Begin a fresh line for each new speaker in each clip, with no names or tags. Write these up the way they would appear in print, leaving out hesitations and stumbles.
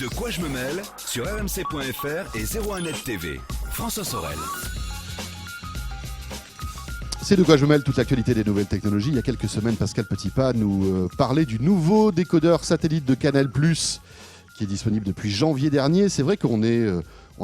De quoi je me mêle sur rmc.fr et 01net TV. François Sorel.
C'est de quoi je mêle toute l'actualité des nouvelles technologies. Il y a quelques semaines, Pascal Petitpas nous parlait du nouveau décodeur satellite de Canal+, qui est disponible depuis janvier dernier. C'est vrai qu'on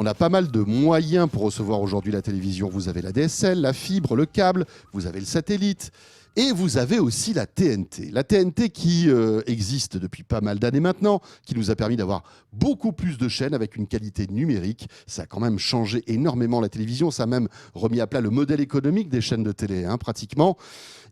a pas mal de moyens pour recevoir aujourd'hui la télévision. Vous avez la DSL, la fibre, le câble, vous avez le satellite. Et vous avez aussi la TNT. La TNT qui existe depuis pas mal d'années maintenant, qui nous a permis d'avoir beaucoup plus de chaînes avec une qualité numérique. Ça a quand même changé énormément la télévision. Ça a même remis à plat le modèle économique des chaînes de télé, pratiquement.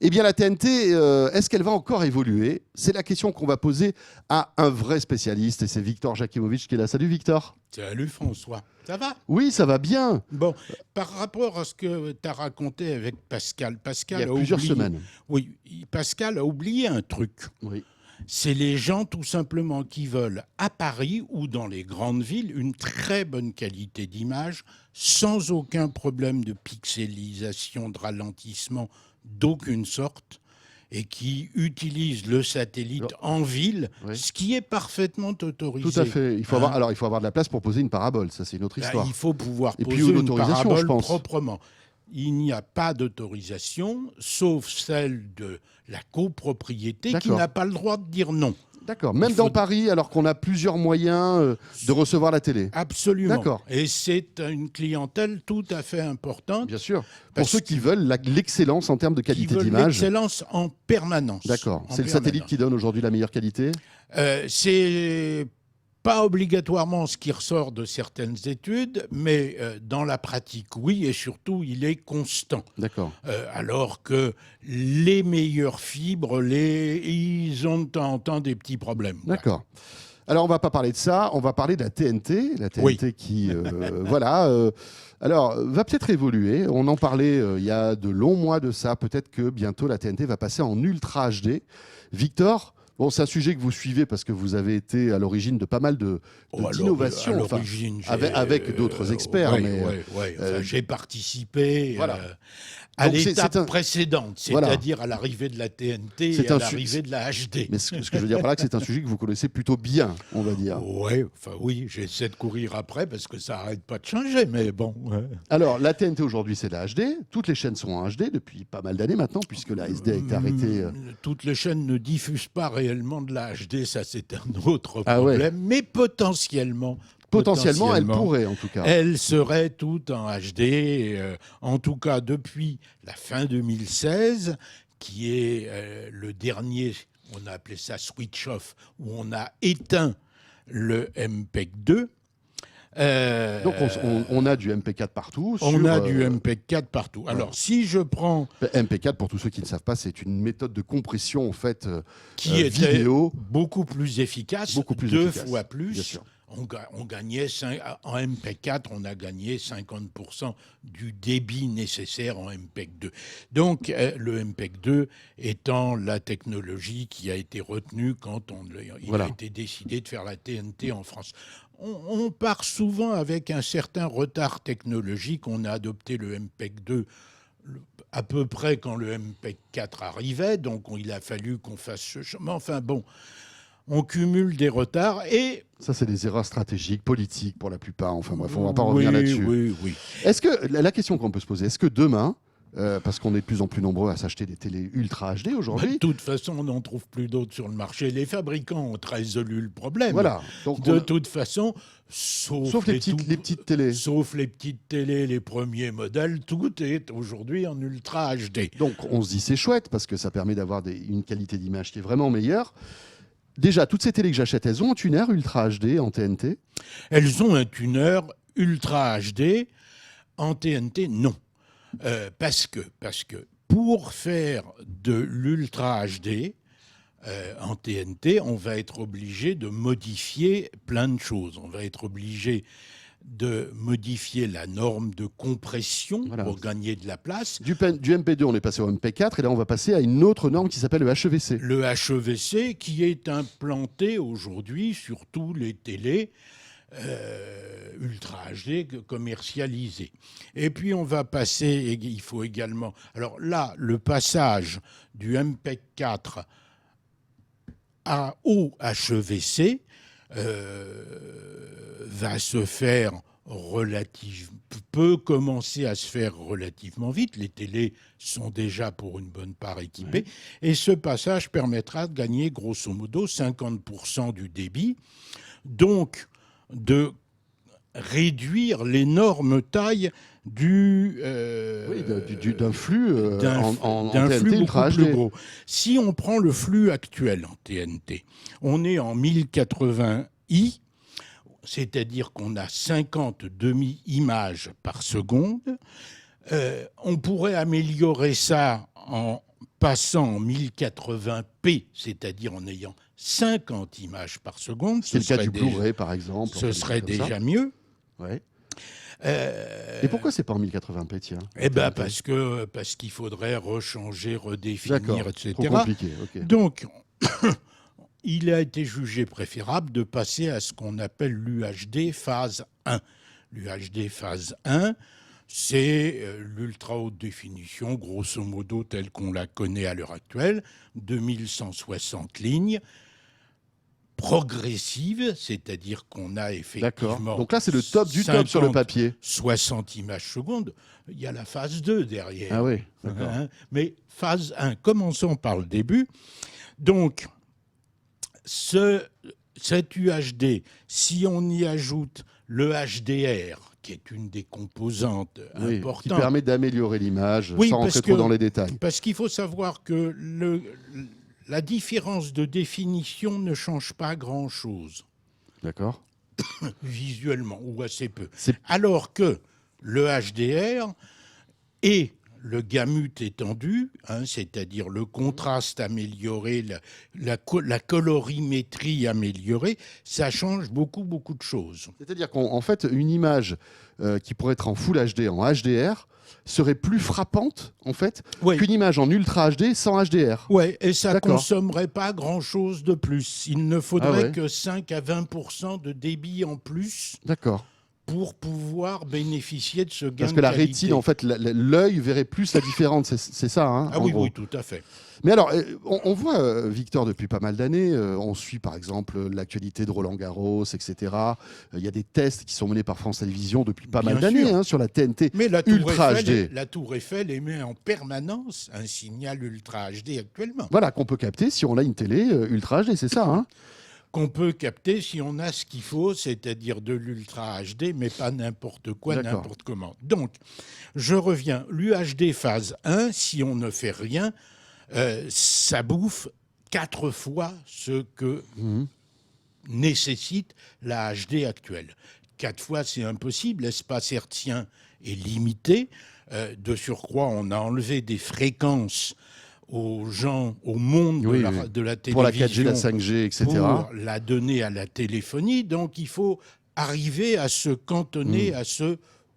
Eh bien, la TNT, est-ce qu'elle va encore évoluer ? C'est la question qu'on va poser à un vrai spécialiste. Et c'est Victor Jakimovic qui est là. Salut Victor.
Salut François, ça va ?
Oui, ça va bien.
Bon, par rapport à ce que tu as raconté avec Pascal,
Il y a plusieurs semaines.
Oui, Pascal a oublié un truc.
Oui.
C'est les gens tout simplement qui veulent à Paris ou dans les grandes villes une très bonne qualité d'image sans aucun problème de pixelisation, de ralentissement d'aucune sorte et qui utilisent le satellite en ville,
oui.
Ce qui est parfaitement autorisé.
Tout à fait. Il faut avoir de la place pour poser une parabole. Ça, c'est une autre histoire.
Il faut pouvoir
Et
poser
puis,
une
autorisation,
parabole
je pense.
proprement. Il n'y a pas d'autorisation, sauf celle de la copropriété qui n'a pas le droit de dire non.
D'accord. Même dans Paris, alors qu'on a plusieurs moyens de recevoir la télé.
Absolument.
D'accord.
Et c'est une clientèle tout à fait importante.
Bien sûr. Pour ceux qui veulent l'excellence en termes de qualité d'image.
L'excellence en permanence.
D'accord. C'est le satellite qui donne aujourd'hui la meilleure qualité ?
C'est pas obligatoirement ce qui ressort de certaines études, mais dans la pratique, oui, et surtout, il est constant.
D'accord.
Alors que les meilleures fibres, ils ont de temps en temps des petits problèmes.
D'accord. Alors, on ne va pas parler de ça, on va parler de la TNT. La TNT qui, alors, va peut-être évoluer. On en parlait il y a de longs mois de ça. Peut-être que bientôt, la TNT va passer en Ultra HD. Victor ? Bon, c'est un sujet que vous suivez parce que vous avez été à l'origine de pas mal d'innovations, avec d'autres experts.
J'ai participé à l'étape précédente, c'est-à-dire à l'arrivée de la TNT et à l'arrivée de la HD.
Mais ce que je veux dire par là, que c'est un sujet que vous connaissez plutôt bien, on va dire.
Oui, j'essaie de courir après parce que ça n'arrête pas de changer, mais bon.
Alors, la TNT aujourd'hui, c'est la HD. Toutes les chaînes sont en HD depuis pas mal d'années maintenant, puisque la SD a été arrêtée.
Toutes les chaînes ne diffusent pas réellement de la HD, ça c'est un autre problème, mais potentiellement,
elle pourrait en tout cas.
Elle serait toute en HD, en tout cas depuis la fin 2016, qui est le dernier, on a appelé ça switch off, où on a éteint le MPEG 2.
Donc on a du MP4 partout.
On a du MP4 partout. Alors si je prends...
MP4, pour tous ceux qui ne savent pas, c'est une méthode de compression en fait
qui est
vidéo.
Beaucoup plus efficace, deux fois plus.
Bien sûr.
On gagnait, en MP4, on a gagné 50% du débit nécessaire en MPEG 2. Donc, le MPEG 2 étant la technologie qui a été retenue quand il a été décidé de faire la TNT en France. On part souvent avec un certain retard technologique. On a adopté le MPEG 2 à peu près quand le MPEG 4 arrivait, donc il a fallu qu'on fasse ce chemin. Enfin bon, on cumule des retards et...
Ça, c'est des erreurs stratégiques, politiques pour la plupart. Enfin bref, on ne va pas revenir là-dessus.
Oui.
Est-ce que, la question qu'on peut se poser, est-ce que demain, parce qu'on est de plus en plus nombreux à s'acheter des télés Ultra HD aujourd'hui...
De toute façon, on n'en trouve plus d'autres sur le marché. Les fabricants ont résolu le problème.
Voilà. Donc
de toute façon, sauf
les petites télés.
Sauf les petites télés, les premiers modèles, tout est aujourd'hui en Ultra HD.
Donc on se dit c'est chouette parce que ça permet d'avoir une qualité d'image qui est vraiment meilleure. Déjà, toutes ces télés que j'achète, elles ont un tuner Ultra HD en TNT ?
Elles ont un tuner Ultra HD. En TNT, non. Parce que pour faire de l'Ultra HD en TNT, on va être obligé de modifier plein de choses. On va être obligé de modifier la norme de compression pour gagner de la place.
Du MP2, on est passé au MP4 et là, on va passer à une autre norme qui s'appelle le HEVC.
Le HEVC qui est implanté aujourd'hui sur tous les télés Ultra HD commercialisés. Et puis on va passer, il faut également... Alors là, le passage du MPEG 4 au HEVC va se faire peut commencer à se faire relativement vite. Les télés sont déjà pour une bonne part équipées. Et ce passage permettra de gagner grosso modo 50% du débit. Donc, de réduire l'énorme taille d'un flux en TNT Ultra HD. Gros. Si on prend le flux actuel en TNT, on est en 1080i, c'est-à-dire qu'on a 50 demi-images par seconde. On pourrait améliorer ça en passant en 1080p, c'est-à-dire en ayant 50 images par seconde.
C'est le cas du Blu-ray, par exemple.
Ce serait déjà mieux.
Ouais. Et pourquoi c'est pas en 1080p, tiens?
Parce qu'il faudrait rechanger, redéfinir, etc.
Trop compliqué. Okay.
Donc, il a été jugé préférable de passer à ce qu'on appelle l'UHD phase 1. L'UHD phase 1, c'est l'ultra haute définition, grosso modo telle qu'on la connaît à l'heure actuelle, 2160 lignes, progressive, c'est-à-dire qu'on a effectivement...
Donc là, c'est le top du top sur le papier.
60 images secondes. Il y a la phase 2 derrière.
Ah oui, d'accord.
Mais phase 1, commençons par le début. Donc, cet UHD, si on y ajoute le HDR, qui est une des composantes importantes...
Qui permet d'améliorer l'image sans rentrer trop dans les détails.
Parce qu'il faut savoir que la différence de définition ne change pas grand-chose.
D'accord.
Visuellement, ou assez peu. Alors que le HDR et le gamut étendu, c'est-à-dire le contraste amélioré, la colorimétrie améliorée, ça change beaucoup de choses.
C'est-à-dire qu'en fait, une image qui pourrait être en Full HD, en HDR, serait plus frappante, en fait, qu'une image en Ultra HD sans HDR.
Oui, et ça ne consommerait pas grand-chose de plus. Il ne faudrait que 5 à 20% de débit en plus.
D'accord.
Pour pouvoir bénéficier de ce gain de qualité.
Parce que la rétine, en fait, l'œil verrait plus la différence, c'est ça,
oui, tout à fait.
Mais alors, on voit, Victor, depuis pas mal d'années, on suit par exemple l'actualité de Roland Garros, etc. Il y a des tests qui sont menés par France Télévisions depuis pas mal d'années sur la TNT Ultra HD.
La Tour Eiffel émet en permanence un signal Ultra HD actuellement.
Voilà, qu'on peut capter si on a une télé Ultra HD, c'est ça,
qu'on peut capter si on a ce qu'il faut, c'est-à-dire de l'Ultra HD, mais pas n'importe quoi, n'importe comment. Donc, je reviens. L'UHD phase 1, si on ne fait rien, ça bouffe 4 fois ce que nécessite la HD actuelle. 4 fois, c'est impossible. L'espace hertzien est limité. De surcroît, on a enlevé des fréquences aux gens, au monde de la télévision.
Pour la 4G, la 5G, etc.
Pour la donner à la téléphonie. Donc, il faut arriver à se cantonner à ce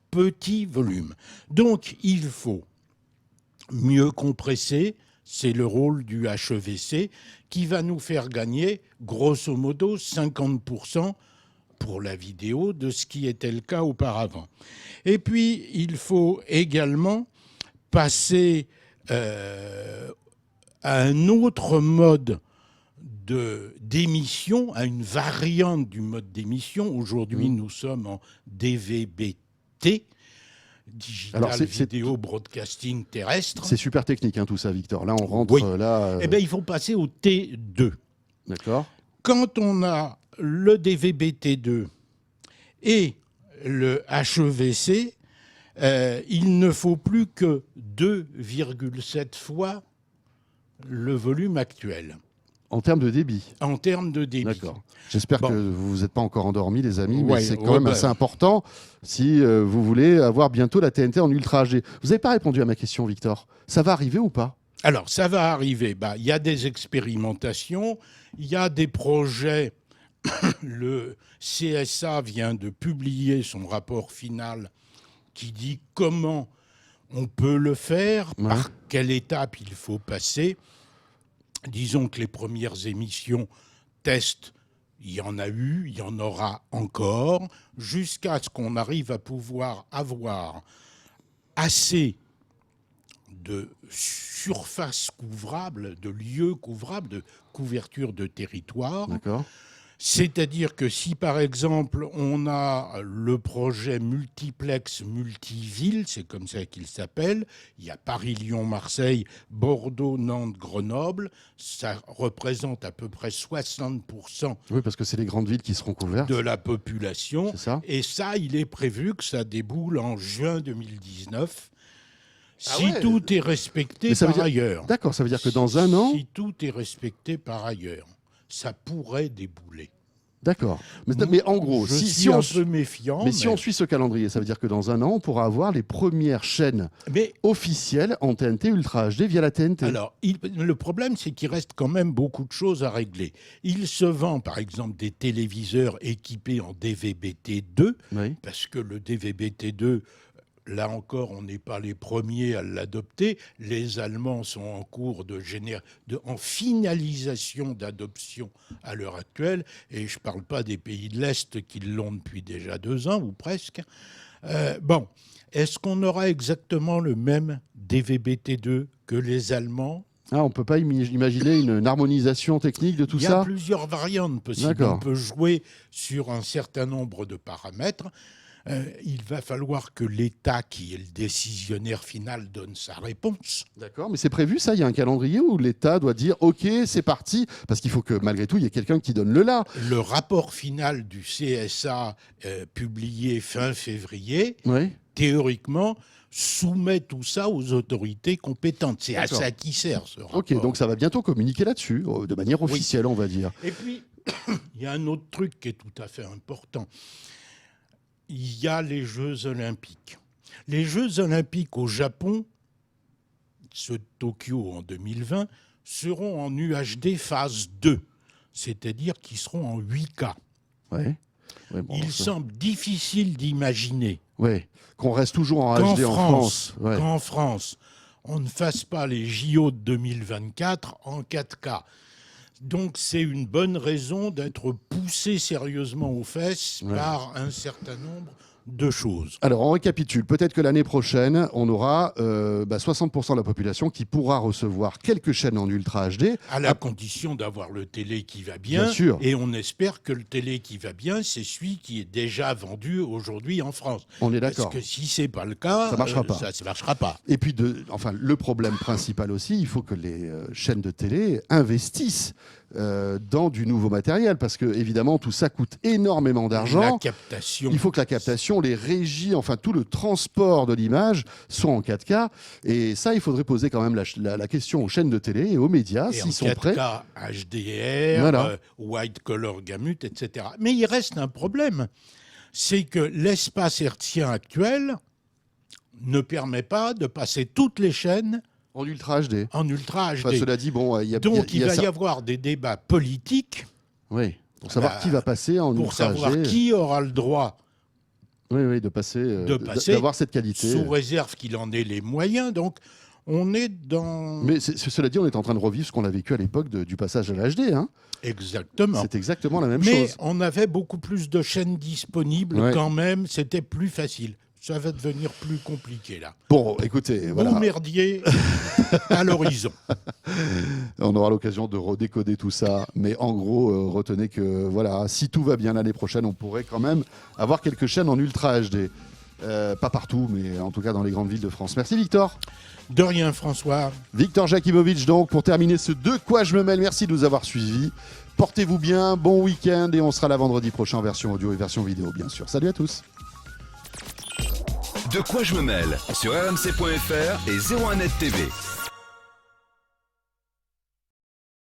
petit volume. Donc, il faut mieux compresser. C'est le rôle du HEVC qui va nous faire gagner, grosso modo, 50% pour la vidéo de ce qui était le cas auparavant. Et puis, il faut également passer à un autre mode d'émission, à une variante du mode d'émission. Aujourd'hui, nous sommes en DVB-T, Digital Video Broadcasting Terrestre.
C'est super technique tout ça, Victor. Là, on rentre là...
Eh bien, il faut passer au T2.
D'accord.
Quand on a le DVB-T2 et le HEVC, il ne faut plus que 2,7 fois le volume actuel.
En termes de débit.
En termes de débit.
D'accord. J'espère que vous n'êtes pas encore endormis, les amis, mais c'est quand même assez important si vous voulez avoir bientôt la TNT en Ultra HD. Vous n'avez pas répondu à ma question, Victor. Ça va arriver ou pas?
Alors, ça va arriver. Il y a des expérimentations, il y a des projets. Le CSA vient de publier son rapport final qui dit comment on peut le faire, par quelle étape il faut passer. Disons que les premières émissions tests, il y en a eu, il y en aura encore, jusqu'à ce qu'on arrive à pouvoir avoir assez de surface couvrable, de lieux couvrables, de couverture de territoire.
D'accord.
C'est-à-dire que si, par exemple, on a le projet multiplex multiville, c'est comme ça qu'il s'appelle, il y a Paris, Lyon, Marseille, Bordeaux, Nantes, Grenoble, ça représente à peu près 60%
Oui, parce que c'est les grandes villes qui seront couvertes.
de la population.
C'est ça.
Et ça, il est prévu que ça déboule en juin 2019.
Ah
Si
ouais.
tout est respecté
Mais ça veut
par
dire-
ailleurs.
D'accord, ça veut dire que dans un an...
Si tout est respecté par ailleurs, ça pourrait débouler.
D'accord. Mais en gros,
je
si
suis
on...
un peu méfiant.
Mais si on suit ce calendrier, ça veut dire que dans un an, on pourra avoir les premières chaînes
Mais
officielles en TNT Ultra HD via la TNT.
alors, le problème, c'est qu'il reste quand même beaucoup de choses à régler. Il se vend, par exemple, des téléviseurs équipés en DVB-T2,
Oui.
parce que le DVB-T2, là encore, on n'est pas les premiers à l'adopter. Les Allemands sont en cours en finalisation d'adoption à l'heure actuelle, et je ne parle pas des pays de l'Est qui l'ont depuis déjà 2 ans, ou presque. Bon, est-ce qu'on aura exactement le même DVB-T2 que les Allemands ?
Ah, on ne peut pas imaginer une harmonisation technique de tout
Il y
ça
a plusieurs variantes possibles.
D'accord.
On peut jouer sur un certain nombre de paramètres. Il va falloir que l'État, qui est le décisionnaire final, donne sa réponse.
D'accord, mais c'est prévu ça. Il y a un calendrier où l'État doit dire OK, c'est parti, parce qu'il faut que malgré tout, il y ait quelqu'un qui donne le là.
Le rapport final du CSA, publié fin février,
Oui.
théoriquement, soumet tout ça aux autorités compétentes. C'est à
D'accord.
ça qui sert, ce rapport.
OK, donc ça va bientôt communiquer là-dessus, de manière officielle, on va dire.
Et puis, il y a un autre truc qui est tout à fait important. Il y a les Jeux Olympiques. Les Jeux Olympiques au Japon, ceux de Tokyo en 2020, seront en UHD phase 2, c'est-à-dire qu'ils seront en 8K.
Ouais. Ouais, bon,
Il
ça-
semble difficile d'imaginer
ouais. Qu'on reste toujours en
qu'en
HD en France. Ouais.
qu'en France, on ne fasse pas les JO de 2024 en 4K. Donc c'est une bonne raison d'être poussé sérieusement aux fesses
Ouais.
par un certain nombre de choses.
Alors, on récapitule. Peut-être que l'année prochaine, on aura 60% de la population qui pourra recevoir quelques chaînes en Ultra HD.
À la condition d'avoir le télé qui va bien.
Bien sûr.
Et on espère que le télé qui va bien, c'est celui qui est déjà vendu aujourd'hui en France.
On est d'accord.
Parce que si c'est pas le cas,
Ça marchera pas.
Ça marchera pas.
Et puis, le problème principal aussi, il faut que les chaînes de télé investissent dans du nouveau matériel, parce que évidemment, tout ça coûte énormément
La
d'argent.
captation.
Il faut que la captation, les régies, enfin tout le transport de l'image soit en 4K. Et ça, il faudrait poser quand même la question aux chaînes de télé et aux médias,
Et en
s'ils sont
4K,
prêts.
HDR,
Voilà.
White Color Gamut, etc. Mais il reste un problème, c'est que l'espace hertzien actuel ne permet pas de passer toutes les chaînes
En Ultra HD.
en Ultra HD.
Enfin, cela dit, bon, il y a...
Donc il va
ça-
y avoir des débats politiques
Oui, pour savoir
Bah,
qui va passer en
pour
Ultra
savoir
HD.
qui aura le droit,
Oui, de passer, d'avoir cette qualité.
sous réserve qu'il en ait les moyens. Donc on est dans...
Mais cela dit, on est en train de revivre ce qu'on a vécu à l'époque du passage à l'HD. Hein.
Exactement.
C'est exactement la même
Mais
chose.
on avait beaucoup plus de chaînes disponibles
Ouais.
quand même, c'était plus facile. Ça va devenir plus compliqué là.
Bon, écoutez, voilà.
Bon merdier à l'horizon.
On aura l'occasion de redécoder tout ça. Mais en gros, retenez que voilà, si tout va bien l'année prochaine, on pourrait quand même avoir quelques chaînes en Ultra HD. Pas partout, mais en tout cas dans les grandes villes de France. Merci Victor.
De rien, François.
Victor Jakimovic, donc, pour terminer ce De quoi je me mêle. Merci de nous avoir suivis. Portez-vous bien, bon week-end, et on sera là vendredi prochain en version audio et version vidéo, bien sûr. Salut à tous.
De quoi je me mêle sur rmc.fr et 01net TV.